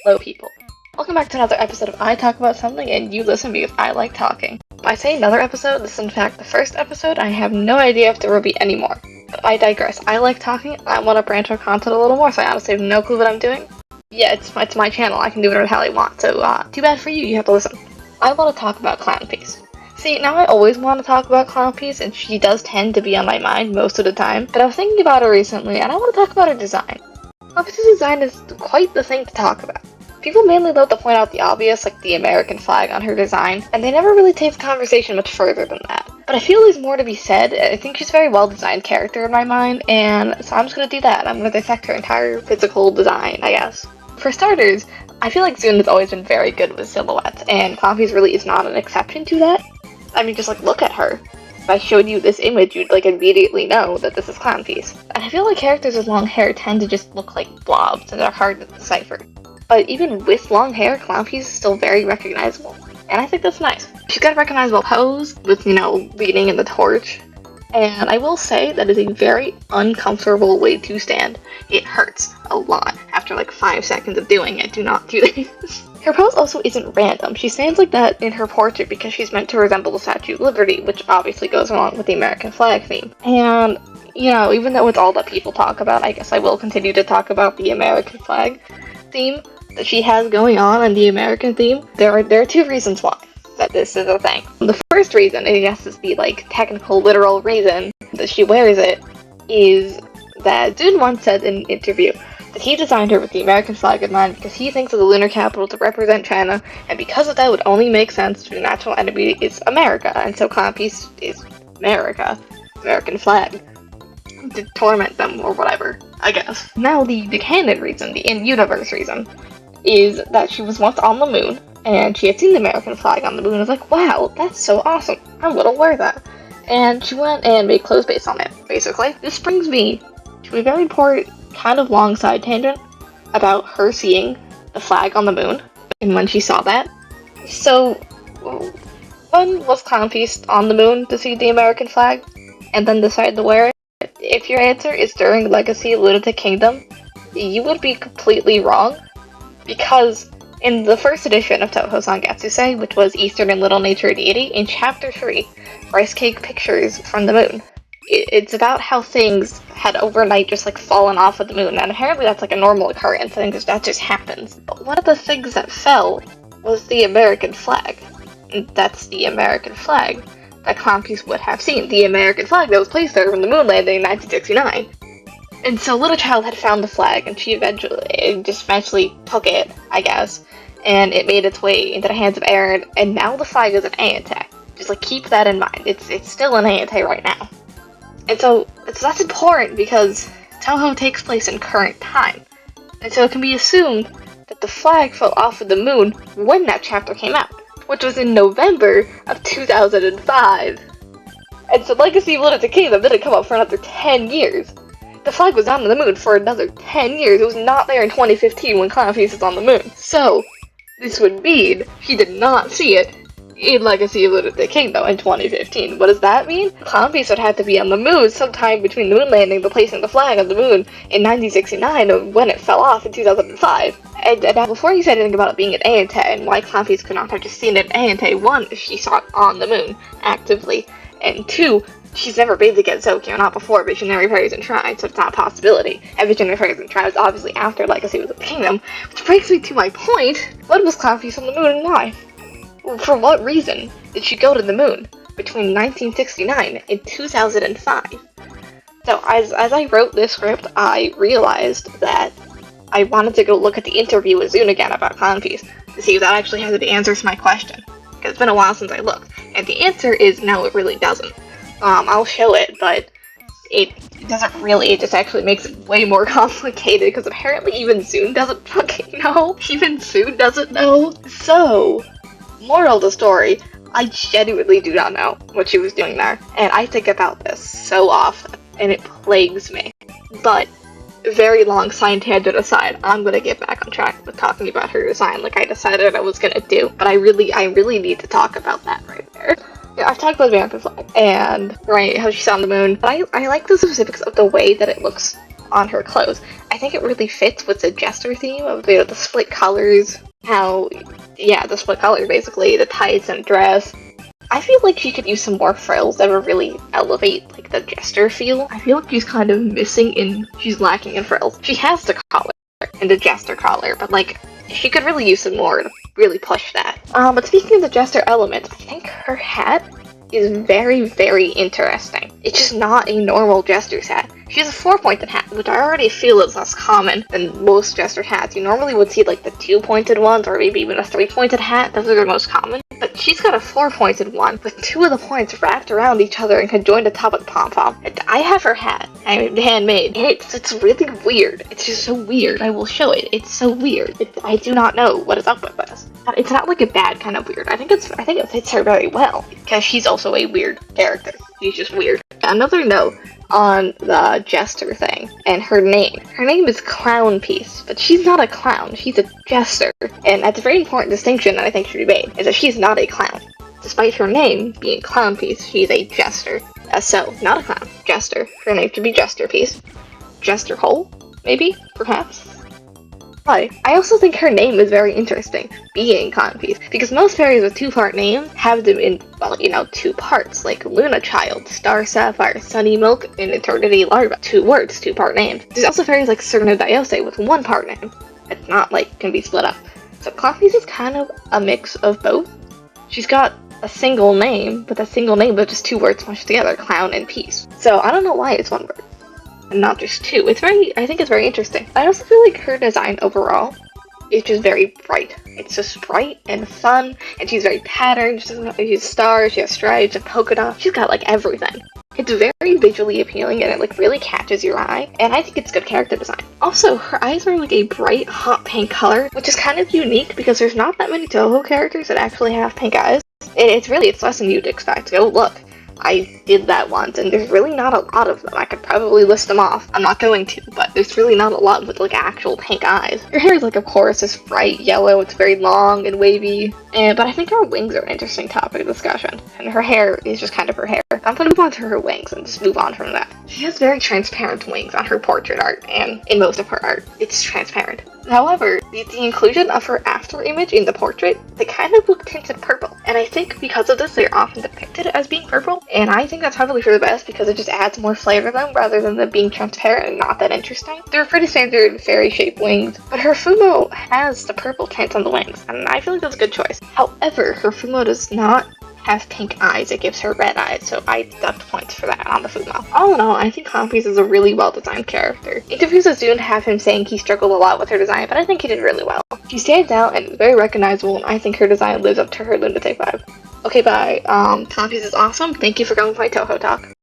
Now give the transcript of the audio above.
Hello people. Welcome back to another episode of I Talk About Something and you listen because I like talking. When I say another episode, this is in fact the first episode. I have no idea if there will be any more. But I digress. I like talking, I want to branch our content a little more, so I honestly have no clue what I'm doing. Yeah, it's my channel, I can do whatever the hell I want, so too bad for you, you have to listen. I want to talk about clownpiece. See, now I always want to talk about clownpiece, and she does tend to be on my mind most of the time, but I was thinking about her recently, and I want to talk about her design. Clownpiece's design is quite the thing to talk about. People mainly love to point out the obvious, like the American flag on her design, and they never really take the conversation much further than that. But I feel there's more to be said. I think she's a very well-designed character in my mind, and so I'm just gonna do that. I'm gonna dissect her entire physical design, I guess. For starters, I feel like Zune has always been very good with silhouettes, and clownpiece really is not an exception to that. I mean, just look at her. If I showed you this image, you'd immediately know that this is clownpiece. And I feel like characters with long hair tend to just look like blobs, and they're hard to decipher. But even with long hair, clownpiece is still very recognizable. And I think that's nice. She's got a recognizable pose with, leaning in the torch. And I will say that is a very uncomfortable way to stand. It hurts a lot after 5 seconds of doing it. Do not do this. Her pose also isn't random. She stands like that in her portrait because she's meant to resemble the Statue of Liberty, which obviously goes along with the American flag theme. And, even though it's all that people talk about, I guess I will continue to talk about the American flag theme that she has going on and the American theme. There are two reasons why that this is a thing. The first reason, I guess is the technical, literal reason that she wears it, is that Zune once said in an interview that he designed her with the American flag in mind because he thinks of the lunar capital to represent China, and because of that would only make sense to the national enemy is America, and so clownpiece is America, American flag, to torment them or whatever, I guess. Now the canon reason, the in-universe reason, is that she was once on the moon, and she had seen the American flag on the moon and was like, wow, that's so awesome, I'm gonna wear that. And she went and made clothes based on it, basically. This brings me to a very important, kind of long side tangent about her seeing the flag on the moon, and when she saw that. So, when was clownpiece on the moon to see the American flag, and then decided to wear it? If your answer is during Legacy Lunatic Kingdom, you would be completely wrong. Because in the first edition of Touhou Sangetsusei, which was Eastern and Little Nature Deity, in Chapter 3, Rice Cake Pictures from the Moon, it's about how things had overnight just fallen off of the moon, and apparently that's a normal occurrence, I think that just happens. But one of the things that fell was the American flag. And that's the American flag that clownpiece would have seen, the American flag that was placed there from the moon landing in 1969. And so Little Child had found the flag, and she eventually took it, I guess, and it made its way into the hands of Aaron, and now the flag is an Aeite. Just keep that in mind. It's still an Aeite right now. And so that's important because Touhou takes place in current time. And so it can be assumed that the flag fell off of the moon when that chapter came out, which was in November of 2005. And so Legacy of Lunatic Kingdom didn't come up for another 10 years. The flag was on the moon for another 10 years. It was not there in 2015 when clownpiece was on the moon. So, this would mean she did not see it in Legacy of Lunatic Kingdom in 2015. What does that mean? Clownpiece would have to be on the moon sometime between the moon landing and placing the flag on the moon in 1969 or when it fell off in 2005. And now, before you said anything about it being an Aeite and why clownpiece could not have just seen it in Aeite, one, she saw it on the moon, actively, and two, she's never bathed against Tokyo, not before Visionary Fairies and Shrines, so it's not a possibility. And Visionary Fairies and Shrines obviously after Legacy of the Kingdom, which brings me to my point. What was clownpiece on the moon and why? For what reason did she go to the moon between 1969 and 2005? So as I wrote this script, I realized that I wanted to go look at the interview with Zune again about clownpiece to see if that actually has the answer to my question. Because it's been a while since I looked. And the answer is no, it really doesn't. I'll show it, but it doesn't really, it just actually makes it way more complicated, because apparently even Zune doesn't fucking know. Even Zune doesn't know. So, moral of the story, I genuinely do not know what she was doing there, and I think about this so often, and it plagues me. But, very long side tangent aside, I'm gonna get back on track with talking about her design like I decided I was gonna do, but I really need to talk about that right there. Yeah, I've talked about the American flag, and how she's on the moon, but I like the specifics of the way that it looks on her clothes. I think it really fits with the Jester theme of the split colors, the split colors basically, the tights and dress. I feel like she could use some more frills that would really elevate like the Jester feel. I feel like she's lacking in frills. She has the collar and the Jester collar, but like she could really use some more to really push that. But speaking of the Jester element, I think her hat is very, very interesting. It's just not a normal Jester's hat. She has a 4-pointed hat, which I already feel is less common than most Jester hats. You normally would see like the 2-pointed ones, or maybe even a 3-pointed hat. Those are the most common. But she's got a 4-pointed one, with 2 of the points wrapped around each other and conjoined atop of the pom-pom. I have her hat. I mean, handmade. It's really weird. It's just so weird. I will show it. It's so weird. I do not know what is up with this. It's not like a bad kind of weird. I think it fits her very well, because she's also a weird character. She's just weird. Another note on the Jester thing, and her name. Her name is Clownpiece, but she's not a clown, she's a Jester. And that's a very important distinction that I think should be made, is that she's not a clown. Despite her name being Clownpiece, she's a Jester. So, not a clown, Jester. Her name should be Jesterpiece. Jester Hole? Maybe? Perhaps? But I also think her name is very interesting, being Clownpiece, because most fairies with 2-part names have them in, 2 parts, like Luna Child, Star Sapphire, Sunny Milk, and Eternity Larva. 2 words, 2-part names. There's also fairies like Serena Diose with 1-part name. It's not can be split up. So Clownpiece is kind of a mix of both. She's got a single name, but just 2 words smushed together, clown and peace. So I don't know why it's 1 word, and not just 2. I think it's very interesting. I also feel like her design overall is just very bright. It's just bright and fun, and she's very patterned. She's stars, she has stripes and polka dots. She's got everything. It's very visually appealing, and it really catches your eye, and I think it's good character design. Also, her eyes are a bright, hot pink color, which is kind of unique because there's not that many Toho characters that actually have pink eyes. It's less than you'd expect. Go look. I did that once, and there's really not a lot of them. I could probably list them off. I'm not going to, but there's really not a lot with actual pink eyes. Her hair is of course, this bright yellow. It's very long and wavy, but I think her wings are an interesting topic of discussion, and her hair is just kind of her hair. I'm gonna move on to her wings and just move on from that. She has very transparent wings on her portrait art, and in most of her art, it's transparent. However, the inclusion of her after image in the portrait, they kind of look tinted purple, and I think because of this, they're often depicted as being purple, and I think that's probably for the best because it just adds more flavor to them rather than them being transparent and not that interesting. They're pretty standard fairy-shaped wings, but her Fumo has the purple tint on the wings, and I feel like that's a good choice. However, her Fumo does not have pink eyes, it gives her red eyes, so I deduct points for that on the Fumo. All in all, I think Clownpiece is a really well-designed character. Interviews with Zune have him saying he struggled a lot with her design, but I think he did really well. She stands out and is very recognizable, and I think her design lives up to her lunatic vibe. Okay, bye. Clownpiece is awesome. Thank you for going with my Toho talk.